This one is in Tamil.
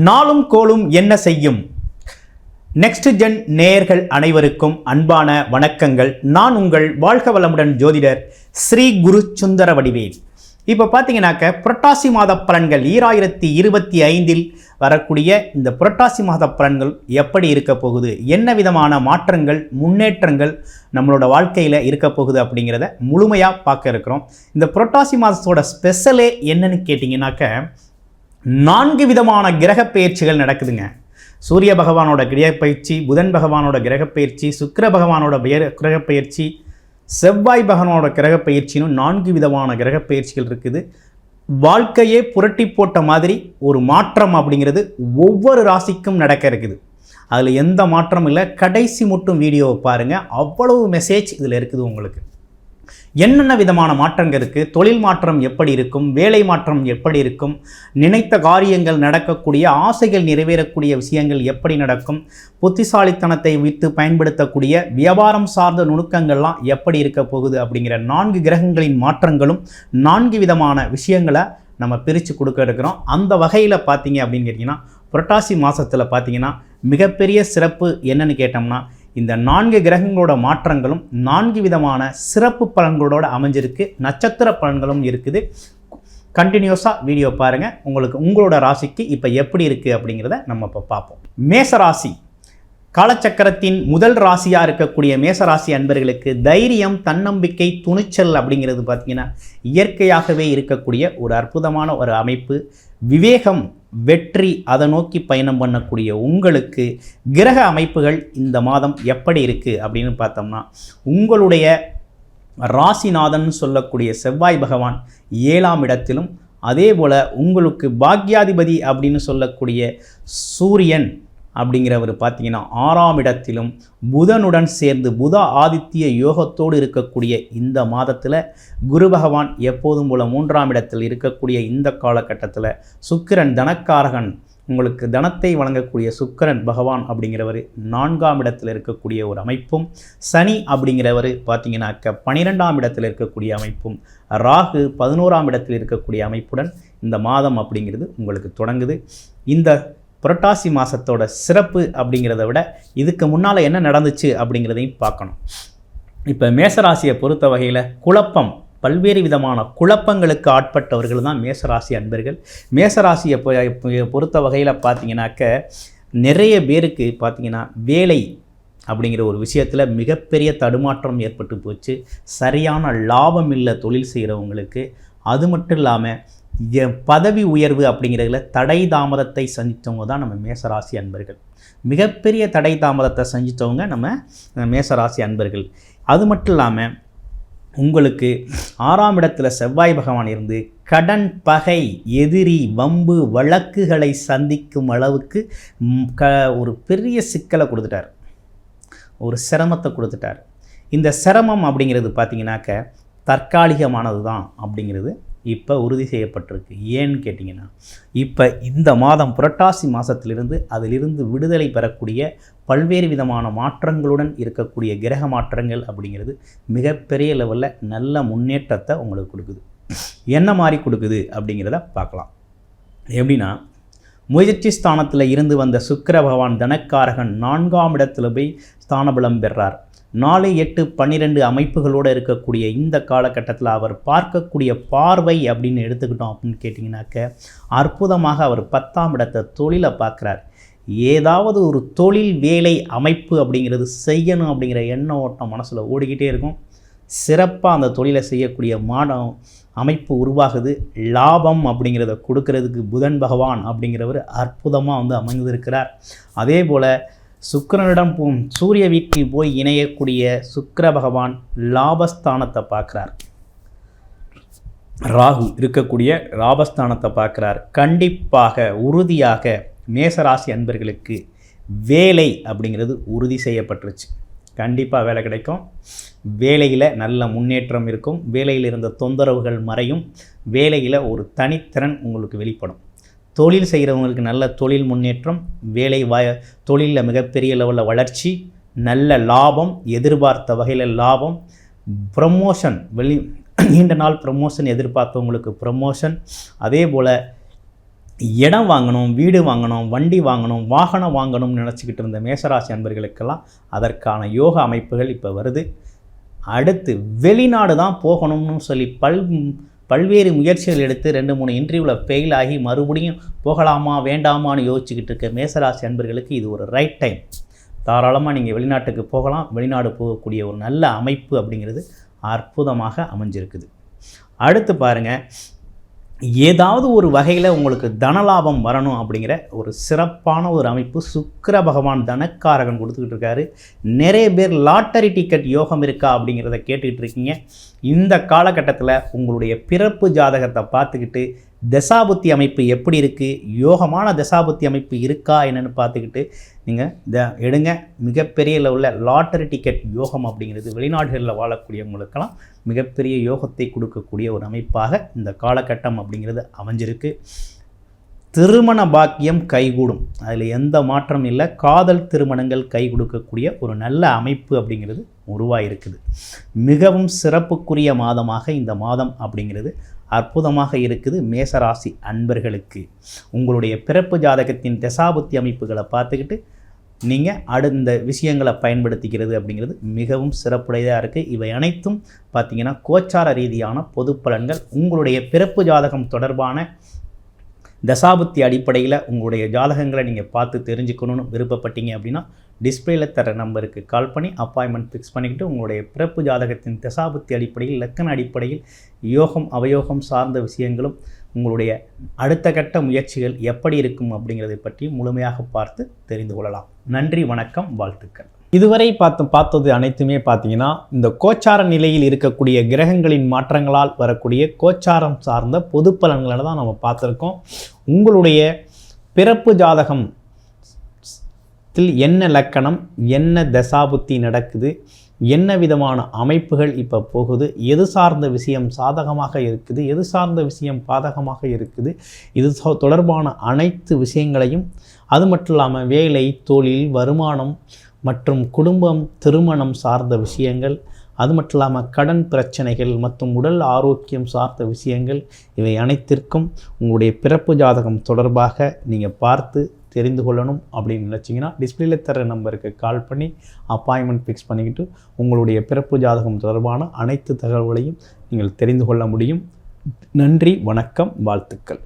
நாளும் கோளும் என்ன செய்யும்? நெக்ஸ்ட் ஜென் நேயர்கள் அனைவருக்கும் அன்பான வணக்கங்கள். நான் உங்கள் வாழ்க வளமுடன் ஜோதிடர் ஸ்ரீ குரு சுந்தர வடிவேல். இப்போ பார்த்தீங்கன்னாக்க புரட்டாசி மாத பலன்கள் 2025 வரக்கூடிய இந்த புரட்டாசி மாத பலன்கள் எப்படி இருக்க போகுது, என்ன விதமான மாற்றங்கள் முன்னேற்றங்கள் நம்மளோட வாழ்க்கையில் இருக்க போகுது அப்படிங்கிறத முழுமையாக பார்க்க இருக்கிறோம். இந்த புரட்டாசி மாதத்தோட ஸ்பெஷலே என்னன்னு கேட்டிங்கனாக்க 4 விதமான கிரக பயிற்சிகள் நடக்குதுங்க. சூரிய பகவானோட கிரகப்பயிற்சி, புதன் பகவானோட கிரகப்பயிற்சி, சுக்கிர பகவானோட கிரகப்பயிற்சி, செவ்வாய் பகவானோட கிரகப்பயிற்சின்னு 4 விதமான கிரகப்பயிற்சிகள் இருக்குது. வாழ்க்கையே புரட்டி போட்ட மாதிரி ஒரு மாற்றம் அப்படிங்கிறது ஒவ்வொரு ராசிக்கும் நடக்க இருக்குது. அதில் எந்த மாற்றமும் இல்லை. கடைசி மட்டும் வீடியோவை பாருங்கள், அவ்வளவு மெசேஜ் இதில் இருக்குது. உங்களுக்கு என்னென்ன விதமான மாற்றங்கள் இருக்குது, தொழில் மாற்றம் எப்படி இருக்கும், வேலை மாற்றம் எப்படி இருக்கும், நினைத்த காரியங்கள் நடக்கக்கூடிய, ஆசைகள் நிறைவேறக்கூடிய விஷயங்கள் எப்படி நடக்கும், புத்திசாலித்தனத்தை விட்டு பயன்படுத்தக்கூடிய வியாபாரம் சார்ந்த நுணுக்கங்கள்லாம் எப்படி இருக்க போகுது அப்படிங்கிற 4 கிரகங்களின் மாற்றங்களும் 4 விதமான விஷயங்களை நம்ம பிரித்து கொடுக்க இருக்கிறோம். அந்த வகையில் பார்த்தீங்க அப்படின்னு கேட்டிங்கன்னா புரட்டாசி மாதத்தில் பார்த்தீங்கன்னா மிகப்பெரிய சிறப்பு என்னன்னு கேட்டோம்னா இந்த 4 கிரகங்களோட மாற்றங்களும் 4 விதமான சிறப்பு பலன்களோட அமைஞ்சிருக்கு. நட்சத்திர பலன்களும் இருக்குது. கண்டினியூஸாக வீடியோ பாருங்கள். உங்களுக்கு உங்களோட ராசிக்கு இப்போ எப்படி இருக்குது அப்படிங்கிறத நம்ம இப்போ பார்ப்போம். மேசராசி காலச்சக்கரத்தின் முதல் ராசியாக இருக்கக்கூடிய மேசராசி அன்பர்களுக்கு தைரியம், தன்னம்பிக்கை, துணிச்சல் அப்படிங்கிறது பார்த்திங்கன்னா இயற்கையாகவே இருக்கக்கூடிய ஒரு அற்புதமான ஒரு அமைப்பு. விவேகம், வெற்றி, அதை நோக்கி பயணம் பண்ணக்கூடிய உங்களுக்கு கிரக அமைப்புகள் இந்த மாதம் எப்படி இருக்குது அப்படின்னு பார்த்தோம்னா உங்களுடைய ராசிநாதன் சொல்லக்கூடிய செவ்வாய் பகவான் 7ஆம் இடத்திலும், அதே போல் உங்களுக்கு பாக்யாதிபதி அப்படின்னு சொல்லக்கூடிய சூரியன் அப்படிங்கிறவர் பார்த்தீங்கன்னா 6ஆம் இடத்திலும் புதனுடன் சேர்ந்து புத ஆதித்ய யோகத்தோடு இருக்கக்கூடிய இந்த மாதத்தில் குரு பகவான் எப்போதும் போல 3ஆம் இடத்தில் இருக்கக்கூடிய இந்த காலகட்டத்தில் சுக்கிரன் தனக்காரகன், உங்களுக்கு தனத்தை வழங்கக்கூடிய சுக்கிரன் பகவான் அப்படிங்கிறவர் 4ஆம் இடத்தில் இருக்கக்கூடிய ஒரு அமைப்பும், சனி அப்படிங்கிறவர் பார்த்தீங்கன்னாக்க 12ஆம் இடத்தில் இருக்கக்கூடிய அமைப்பும், ராகு 11ஆம் இடத்தில் இருக்கக்கூடிய அமைப்புடன் இந்த மாதம் அப்படிங்கிறது உங்களுக்கு தொடங்குது. இந்த புரட்டாசி மாதத்தோட சிறப்பு அப்படிங்கிறத விட இதுக்கு முன்னால் என்ன நடந்துச்சு அப்படிங்கிறதையும் பார்க்கணும். இப்போ மேசராசியை பொறுத்த வகையில் குழப்பம், பல்வேறு விதமான குழப்பங்களுக்கு ஆட்பட்டவர்கள் தான் மேசராசி அன்பர்கள். மேசராசியை பொறுத்த வகையில் பார்த்தீங்கன்னாக்க நிறைய பேருக்கு பார்த்தீங்கன்னா வேலை அப்படிங்கிற ஒரு விஷயத்தில் மிகப்பெரிய தடுமாற்றம் ஏற்பட்டு போச்சு. சரியான லாபம் இல்லை தொழில் செய்கிறவங்களுக்கு. அது மட்டும் இல்லாமல் பதவி உயர்வு அப்படிங்கிறதுல தடை தாமதத்தை சந்தித்தவங்க தான் நம்ம மேசராசி அன்பர்கள். மிகப்பெரிய தடை தாமதத்தை சந்தித்தவங்க நம்ம மேசராசி அன்பர்கள். அது மட்டும் இல்லாமல் உங்களுக்கு 6ஆம் இடத்துல செவ்வாய் பகவான் இருந்து கடன், பகை, எதிரி, வம்பு, வழக்குகளை சந்திக்கும் அளவுக்கு ஒரு பெரிய சிக்கலை கொடுத்துட்டார், ஒரு சிரமத்தை கொடுத்துட்டார். இந்த சிரமம் அப்படிங்கிறது பார்த்திங்கனாக்க தற்காலிகமானது தான் அப்படிங்கிறது இப்போ உறுதி செய்யப்பட்டிருக்கு. ஏன்னு கேட்டிங்கன்னா இப்போ இந்த மாதம் புரட்டாசி மாதத்திலிருந்து அதிலிருந்து விடுதலை பெறக்கூடிய பல்வேறு விதமான மாற்றங்களுடன் இருக்கக்கூடிய கிரக மாற்றங்கள் அப்படிங்கிறது மிகப்பெரிய லெவலில் நல்ல முன்னேற்றத்தை உங்களுக்கு கொடுக்குது. என்ன மாதிரி கொடுக்குது அப்படிங்கிறத பார்க்கலாம். எப்படின்னா முயற்சி ஸ்தானத்தில் இருந்து வந்த சுக்கிர பகவான் தனக்காரகன் 4ஆம் இடத்துல போய் ஸ்தானபலம் பெறார். 4, 8, 12 அமைப்புகளோடு இருக்கக்கூடிய இந்த காலகட்டத்தில் அவர் பார்க்கக்கூடிய பார்வை அப்படின்னு எடுத்துக்கிட்டோம் அப்படின்னு கேட்டிங்கனாக்க அற்புதமாக அவர் 10ஆம் இடத்தை தொழிலை பார்க்குறார். ஏதாவது ஒரு தொழில் வேலை அமைப்பு அப்படிங்கிறது செய்யணும் அப்படிங்கிற எண்ண ஓட்டம் மனசில் ஓடிக்கிட்டே இருக்கும். சிறப்பாக அந்த தொழிலை செய்யக்கூடிய அமைப்பு உருவாகுது. லாபம் அப்படிங்கிறத கொடுக்கறதுக்கு புதன் பகவான் அப்படிங்கிறவர் அற்புதமாக அமைந்திருக்கிறார். அதே போல் சுக்கிரனிடம் சூரிய வீட்டில் போய் இணையக்கூடிய சுக்கிர பகவான் லாபஸ்தானத்தை பார்க்குறார். ராகு இருக்கக்கூடிய லாபஸ்தானத்தை பார்க்குறார். கண்டிப்பாக உறுதியாக மேசராசி அன்பர்களுக்கு வேலை அப்படிங்கிறது உறுதி செய்யப்பட்டுருச்சு. கண்டிப்பாக வேலை கிடைக்கும். வேலையில் நல்ல முன்னேற்றம் இருக்கும். வேலையில் இருந்த தொந்தரவுகள் மறையும். வேலையில் ஒரு தனித்திறன் உங்களுக்கு வெளிப்படும். தொழில் செய்கிறவங்களுக்கு நல்ல தொழில் முன்னேற்றம், வேலை தொழிலில் மிகப்பெரிய லெவலில் வளர்ச்சி, நல்ல லாபம், எதிர்பார்த்த வகையில் லாபம், ப்ரமோஷன், நீண்ட நாள் ப்ரமோஷன் எதிர்பார்த்தவங்களுக்கு ப்ரமோஷன், அதே போல் இடம் வாங்கணும், வீடு வாங்கணும், வண்டி வாங்கணும், வாகனம் வாங்கணும்னு நினச்சிக்கிட்டு இருந்த மேஷராசி அன்பர்களுக்கெல்லாம் அதற்கான யோக அமைப்புகள் இப்போ வருது. அடுத்து வெளிநாடு தான் போகணும்னு சொல்லி பல்வேறு முயற்சிகள் எடுத்து 2-3 இன்டர்வியூவில் ஃபெயில் ஆகி மறுபடியும் போகலாமா வேண்டாமான்னு யோசிச்சுக்கிட்டு இருக்க மேஷராசி அன்பர்களுக்கு இது ஒரு ரைட் டைம். தாராளமாக நீங்கள் வெளிநாட்டுக்கு போகலாம். வெளிநாடு போகக்கூடிய ஒரு நல்ல அமைப்பு அப்படிங்கிறது அற்புதமாக அமைஞ்சிருக்குது. அடுத்து பாருங்கள், ஏதாவது ஒரு வகையில் உங்களுக்கு தனலாபம் வரணும் அப்படிங்கிற ஒரு சிறப்பான ஒரு அமைப்பு சுக்கிர பகவான் தனக்காரகன் கொடுத்துக்கிட்டு இருக்காரு. நிறைய பேர் லாட்டரி டிக்கெட் யோகம் இருக்கா அப்படிங்கிறத கேட்டுக்கிட்டு இருக்கீங்க. இந்த காலகட்டத்தில் உங்களுடைய பிறப்பு ஜாதகத்தை பார்த்துக்கிட்டு தசாபுத்தி அமைப்பு எப்படி இருக்குது, யோகமான தசாபுத்தி அமைப்பு இருக்கா என்னென்னு பார்த்துக்கிட்டு நீங்கள் எடுங்க. மிகப்பெரிய லெவலில் லாட்டரி டிக்கெட் யோகம் அப்படிங்கிறது வெளிநாடுகளில் வாழக்கூடியவங்களுக்கெல்லாம் மிகப்பெரிய யோகத்தை கொடுக்கக்கூடிய ஒரு அமைப்பாக இந்த காலகட்டம் அப்படிங்கிறது அமைஞ்சிருக்கு. திருமண பாக்கியம் கைகூடும், அதில் எந்த மாற்றம் இல்லை. காதல் திருமணங்கள் கை கொடுக்கக்கூடிய ஒரு நல்ல அமைப்பு அப்படிங்கிறது உருவாயிருக்குது. மிகவும் சிறப்புக்குரிய மாதமாக இந்த மாதம் அப்படிங்கிறது அற்புதமாக இருக்குது. மேசராசி அன்பர்களுக்கு உங்களுடைய பிறப்பு ஜாதகத்தின் தசாபுத்தி அமைப்புகளை பார்த்துக்கிட்டு நீங்கள் அடுத்த விஷயங்களை பயன்படுத்திக்கிறது அப்படிங்கிறது மிகவும் சிறப்புடையதாக இருக்குது. இவை அனைத்தும் பார்த்திங்கன்னா கோச்சார ரீதியான பொது பலன்கள். உங்களுடைய பிறப்பு ஜாதகம் தொடர்பான தசாபுத்தி அடிப்படையில் உங்களுடைய ஜாதகங்களை நீங்கள் பார்த்து தெரிஞ்சுக்கணும்னு விருப்பப்பட்டீங்க அப்படின்னா டிஸ்பிளேயில் தர நம்பருக்கு கால் பண்ணி அப்பாயின்மெண்ட் ஃபிக்ஸ் பண்ணிக்கிட்டு உங்களுடைய பிறப்பு ஜாதகத்தின் தசாபுத்தி அடிப்படையில் லக்கண அடிப்படையில் யோகம் அவயோகம் சார்ந்த விஷயங்களும் உங்களுடைய அடுத்த கட்ட முயற்சிகள் எப்படி இருக்கும் அப்படிங்கிறதை பற்றி முழுமையாக பார்த்து தெரிந்து கொள்ளலாம். நன்றி, வணக்கம், வாழ்த்துக்கள். இதுவரை பார்த்தது அனைத்துமே பார்த்தீங்கன்னா இந்த கோச்சார நிலையில் இருக்கக்கூடிய கிரகங்களின் மாற்றங்களால் வரக்கூடிய கோச்சாரம் சார்ந்த பொது பலன்களை தான் நம்ம பார்த்துருக்கோம். உங்களுடைய பிறப்பு ஜாதகம் என்ன லக்கணம், என்ன தசாபுத்தி நடக்குது, என்ன விதமான அமைப்புகள் இப்போ போகுது, எது சார்ந்த விஷயம் சாதகமாக இருக்குது, எது சார்ந்த விஷயம் பாதகமாக இருக்குது, இது தொடர்பான அனைத்து விஷயங்களையும், அது மட்டும் இல்லாமல் வேலை, தொழில், வருமானம் மற்றும் குடும்பம், திருமணம் சார்ந்த விஷயங்கள், அது மட்டும் இல்லாமல் கடன் பிரச்சனைகள் மற்றும் உடல் ஆரோக்கியம் சார்ந்த விஷயங்கள், இவை அனைத்திற்கும் உங்களுடைய பிறப்பு ஜாதகம் தொடர்பாக நீங்கள் பார்த்து தெரிந்து கொள்ளணும் அப்படின்னு நினச்சிங்கன்னா டிஸ்பிளேல தர நம்பருக்கு கால் பண்ணி அப்பாயின்மெண்ட் ஃபிக்ஸ் பண்ணிக்கிட்டு உங்களுடைய பிறப்பு ஜாதகம் தொடர்பான அனைத்து தகவல்களையும் நீங்கள் தெரிந்து கொள்ள முடியும். நன்றி, வணக்கம், வாழ்த்துக்கள்.